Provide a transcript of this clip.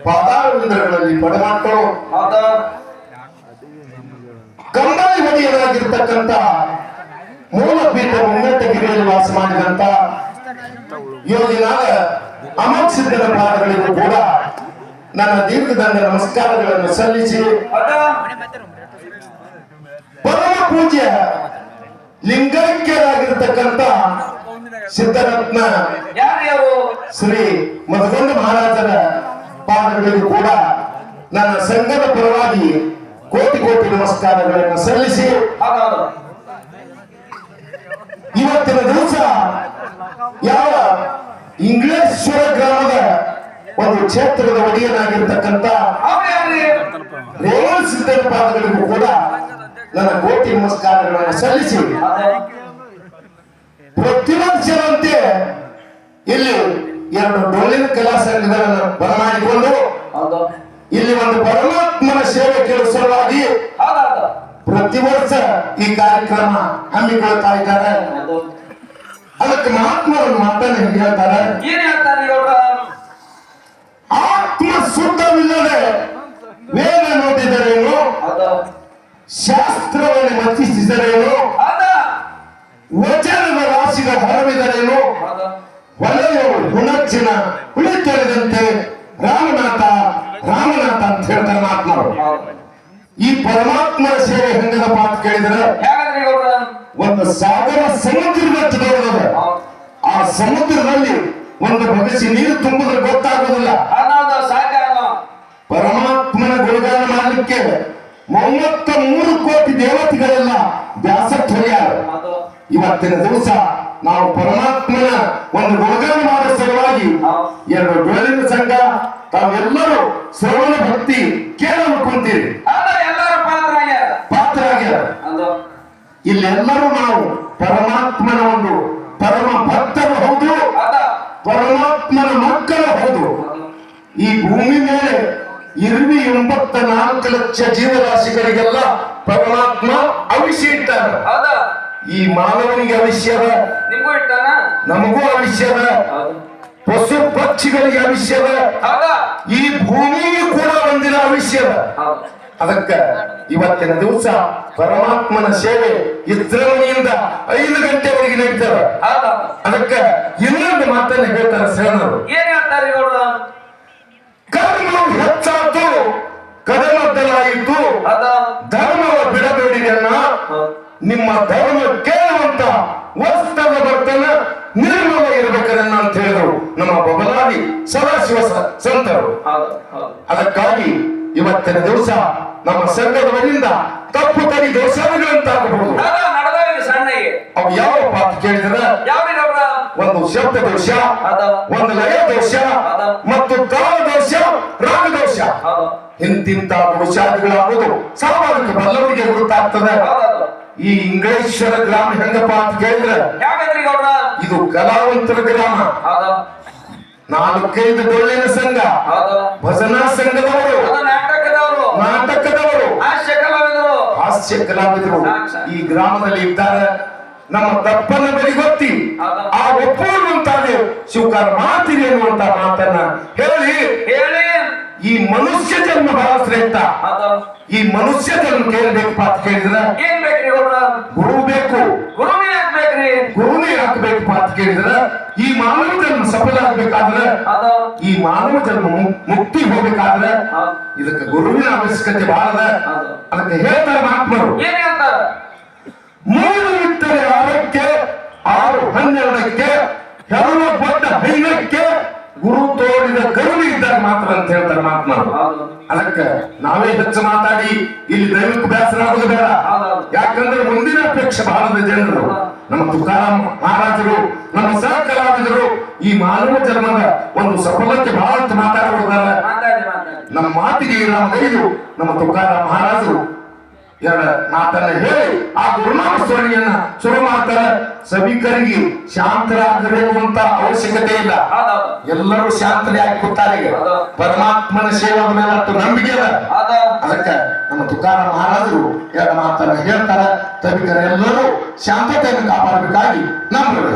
ಪಾದಾರವಿಂದಗಳಲ್ಲಿ ಪಡಮಾಡ್ಗಳು ಕಂಬಳಿ ಹೊಡೆಯಲಾಗಿರ್ತಕ್ಕಂಥ ಮೂಲಪೀಠ ಮುನ್ನಟ್ಟಗಿರಿಯಲ್ಲಿ ವಾಸ ಮಾಡಿದಂತ ಯೋಗಿನಾದ ಅಮೋಘ ಸಿದ್ಧರ ಪಾದಗಳಿಗೂ ಕೂಡ ನನ್ನ ದೀರ್ಘದಂಡ ನಮಸ್ಕಾರಗಳನ್ನು ಸಲ್ಲಿಸಿ ಪರಮ ಪೂಜ್ಯ ಲಿಂಗೈಕ್ಯರಾಗಿರ್ತಕ್ಕಂಥ ಸಿದ್ಧರತ್ನ ಶ್ರೀ ಮಧುಗೊಂಡ ಮಹಾರಾಜರ ಪಾದಗಳಿಗೂ ಕೂಡ ನನ್ನ ಸಂಘದ ಪರವಾಗಿ ಕೋಟಿ ಕೋಟಿ ನಮಸ್ಕಾರಗಳನ್ನು ಸಲ್ಲಿಸಿ ಇವತ್ತಿನ ದಿವಸ ಯಾವ ಇಂಗ್ಲೇಶ್ವರ ಗ್ರಾಮದ ಒಂದು ಕ್ಷೇತ್ರದ ಒಡೆಯನಾಗಿರ್ತಕ್ಕಂಥ ರೇವಣ ಸಿದ್ಧರ ಪಾದಗಳಿಗೂ ಕೂಡ ನನ್ನ ಕೋಟಿ ನಮಸ್ಕಾರಗಳನ್ನು ಸಲ್ಲಿಸಿ ಪ್ರತಿ ವರ್ಷದಂತೆ ಇಲ್ಲಿ 2 ಡೊಳ್ಳಿನ ಕಲಾ ಸಂಘಗಳನ್ನು ಬರಮಾಡಿಕೊಂಡು ಇಲ್ಲಿ ಒಂದು ಪರಮಾತ್ಮನ ಸೇವೆ ಕೇಳುವ ಸಲುವಾಗಿ ಪ್ರತಿ ವರ್ಷ ಈ ಕಾರ್ಯಕ್ರಮ ಹಮ್ಮಿಕೊಳ್ತಾ ಇದ್ದಾರೆ. ಅದಕ್ಕೆ ಮಹಾತ್ಮರು ಮಾತನ್ನು ಹೇಗೆ ಹೇಳ್ತಾರೆ? ಆತ್ಮ ಶುದ್ಧವಿಲ್ಲದೆ ವೇದ ನೋಡಿದರೇನು, ಶಾಸ್ತ್ರವನ್ನು ಮತಿಸಿದರೇನು, ವಚನದ ರಾಶಿಗಳ ಹರವಿದರೇನು, ವಲಯವು ಹುಣಚ್ಚಿನ ಹುಳಿ ತೊಳೆದಂತೆ ರಾಮನಾಥ ರಾಮನಾಥ ಅಂತ ಹೇಳ್ತಾರೆ ಮಹಾತ್ಮರು. ಈ ಪರಮಾತ್ಮನ ಸೇವೆ ಹೆಂಗದಪ್ಪ ಅಂತ ಕೇಳಿದ್ರೆ ಒಂದು ಸಾಗರ ಸಮುದ್ರದಷ್ಟು ದೊಡ್ಡದ. ಆ ಸಮುದ್ರದಲ್ಲಿ ಒಂದು ಬಗಸಿ ನೀರು ತುಂಬಿದ್ರೆ ಗೊತ್ತಾಗೋದಿಲ್ಲ. ಪರಮಾತ್ಮನ ಗುಣಗಾನ ಮಾಡಲಿಕ್ಕೆ 33 ಕೋಟಿ ದೇವತೆಗಳೆಲ್ಲ ಬ್ಯಾಸಕ್ತ ಹೋಗ್ಯಾರ. ಇವತ್ತಿನ ದಿವಸ ನಾವು ಪರಮಾತ್ಮನ ಒಂದು ಗುಣಗಾನ ಮಾಡೋ ಸಲುವಾಗಿ 2 ಡೊಳ್ಳಿನ ಸಂಘ ತಾವೆಲ್ಲರೂ ಶ್ರವಣ ಭಕ್ತಿ ಕೇಳಲು ಕುಂತೀರಿ, ಪಾತ್ರರಾಗ್ಯಾರ. ಇಲ್ಲೆಲ್ಲರೂ ನಾವು ಪರಮಾತ್ಮನ ಒಂದು ಪರಮ ಭಕ್ತರು ಹೌದು, ಪರಮಾತ್ಮನ ಮಕ್ಕಳು ಹೌದು. ಈ ಭೂಮಿ ಮೇಲೆ 84 ಲಕ್ಷ ಜೀವರಾಶಿಗಳಿಗೆಲ್ಲ ಪರಮಾತ್ಮ ಅವಿಷ್ಯ ಇಟ್ಟಾರ. ಈ ಮಾನವನಿಗೆ ಅವಿಷ್ಯದ, ನಮಗೂ ಅವಿಷ್ಯದ, ಪಶು ಪಕ್ಷಿಗಳಿಗೆ ಅವಿಷ್ಯದ, ಈ ಭೂಮಿಗೂ ಕೂಡ ಒಂದಿನ ಅವಿಷ್ಯದ. ಅದಕ್ಕೆ ಇವತ್ತಿನ ದಿವಸ ಪರಮಾತ್ಮನ ಸೇವೆ ಇದ್ರಮಣಿಯಿಂದ 5 ಗಂಟೆವರೆಗೆ ನಡೀತಾರೆ. ಅದಕ್ಕೆ ಇನ್ನೊಂದು ಮಾತನ್ನು ಹೇಳ್ತಾರೆ ಶರಣರು. ಕರ್ಮವು ಹೆಚ್ಚಾತು ಕದಮದ್ದಲಾಯಿತು, ಧರ್ಮವ ಬಿಡಬೇಡಿಯನ್ನ, ನಿಮ್ಮ ಧರ್ಮ ಕೇಳುವಂತ ವಸ್ತದ ಬರ್ತನ ನಿರ್ಮಲ ಇರಬೇಕನ್ನ ಅಂತ ಹೇಳಿದರು ನಮ್ಮ ಬಬಲಾದಿ ಸದಾಶಿವ ಸಂತರು. ಅದಕ್ಕಾಗಿ ಇವತ್ತಿನ ದಿವಸ ನಮ್ಮ ಸಂಘದವರಿಂದ ತಪ್ಪು ತಡಿ ದೋಷಗಳಂತಾಗಬಹುದು. ಅವು ಯಾವಪ್ಪ ಅಂತ ಕೇಳಿದ್ರೆ ಒಂದು ಶಬ್ದ ದೋಷ, ಒಂದು ಲಯ ದೋಷ ಮತ್ತು ಕಾಲ ದೋಷ, ರಾಗ ದೋಷ. ಇಂತಿಂತ ದೋಷಾದಿಗಳಾಗುವುದು ಸಾಮಾಜಿಕ ಬಲ್ಲವರಿಗೆ ಗೊತ್ತಾಗ್ತದೆ. ಈ ಇಂಗ್ಲೇಶ್ವರ ಗ್ರಾಮ ಹೆಂಗಪ್ಪ ಅಂತ ಕೇಳಿದ್ರೆ ಇದು ಕಲಾವಂತರ ಗ್ರಾಮ. 4-5 ಡೊಳ್ಳಿನ ಸಂಘ, ಭಜನಾ ಸಂಘದವರು, ನಾಟಕದವರು, ಹಾಸ್ಯ ಕಲಾವಿದರು ಈ ಗ್ರಾಮದಲ್ಲಿ ಇದ್ದಾರೆ. ನಮ್ಮ ತಪ್ಪನ್ನ ಬದಿಗೊತ್ತಿ ಆ ಒಪ್ಪುವಂತಾನೆ ಶಿವಕಾರ ಮಾತಿರಿ ಎನ್ನುವಂತ ಮಾತನ್ನ ಹೇಳಿ ಈ ಮನುಷ್ಯ ಜನ್ಮ ಬಹಳ ಶ್ರೇಷ್ಠ. ಈ ಮನುಷ್ಯ ಜನ್ಮ ಕೇಳಬೇಕು ಅಂತ ಕೇಳಿದ್ರೆ ಗುರು ಬೇಕು, ಗುರುನೇ ಹಾಕ್ಬೇಕು ಅಂತ ಕೇಳಿದ್ರೆ ಈ ಮಾನವ ಜನ್ಮ ಸಫಲ ಆಗ್ಬೇಕಾದ್ರೆ, ಈ ಮಾನವ ಜನ್ಮ ಮುಕ್ತಿ ಹೋಗ್ಬೇಕಾದ್ರೆ ಇದಕ್ಕೆ ಗುರುವಿನ ಅವಶ್ಯಕತೆ ಬಹಳ. ಅದಕ್ಕೆ ಹೇಳ್ತಾರೆ ಮಹಾತ್ಮರು, 3 ಇಟ್ಟರೆ 6ಕ್ಕೆ, 6-12ಕ್ಕೆ, ಹೆರಳು ಬಡ್ಡ 5ಕ್ಕೆ ಗುರು ತೋರಿದ ಕರುಣೆ ಇದ್ದಾಗ ಮಾತ್ರ ಅಂತ ಹೇಳ್ತಾರೆ ಮಹಾತ್ಮರು. ಅದಕ್ಕೆ ನಾವೇ ಹೆಚ್ಚು ಮಾತಾಡಿ ಇಲ್ಲಿ ದೈವಿಕ ಬೇಸರ ಆಗೋದು ಬೇಡ. ಯಾಕಂದ್ರೆ ಮುಂದಿನ ಅಪೇಕ್ಷೆ ಬಹಳದ ಜನರು, ನಮ್ಮ ತುಕಾರಾಮ್ ಮಹಾರಾಜರು, ನಮ್ಮ ಸಹ ಕಲಾವಿದರು ಈ ಮಾನವ ಜನ್ಮದ ಒಂದು ಸಫಲತೆ ಬಹಳ ಮಾತಾಡೋದಾರೆ. ನಮ್ಮ ಮಾತಿಗೆ ನಮಗೈದು ನಮ್ಮ ತುಕಾರಾಮ್ ಮಹಾರಾಜರು 2 ಮಾತನ್ನ ಹೇಳಿ ಆ ಗುರುನಾಮ ಸ್ಮರಣೆಯನ್ನ ಶುರು ಮಾಡ್ತಾರೆ. ಸಭಿಕರಿಗೆ ಶಾಂತರಾಗಬೇಕುವಂತ ಅವಶ್ಯಕತೆ ಇಲ್ಲ, ಎಲ್ಲರೂ ಶಾಂತರಾಗಿ ಕೂತಾರೆ. ಪರಮಾತ್ಮನ ಸೇವೆ ಮೇಲೆ ಅಷ್ಟು ನಂಬಿಕೆ ಅದ. ಅದಕ್ಕೆ ನಮ್ಮ ತುಕಾರಾಮ್ ಮಹಾರಾಜರು 2 ಮಾತನ್ನ ಹೇಳ್ತಾರೆ. ಸಭಿಕರೆಲ್ಲರೂ ಶಾಂತತೆಯನ್ನು ಕಾಪಾಡಬೇಕಾಗಿ ನಂಬರು.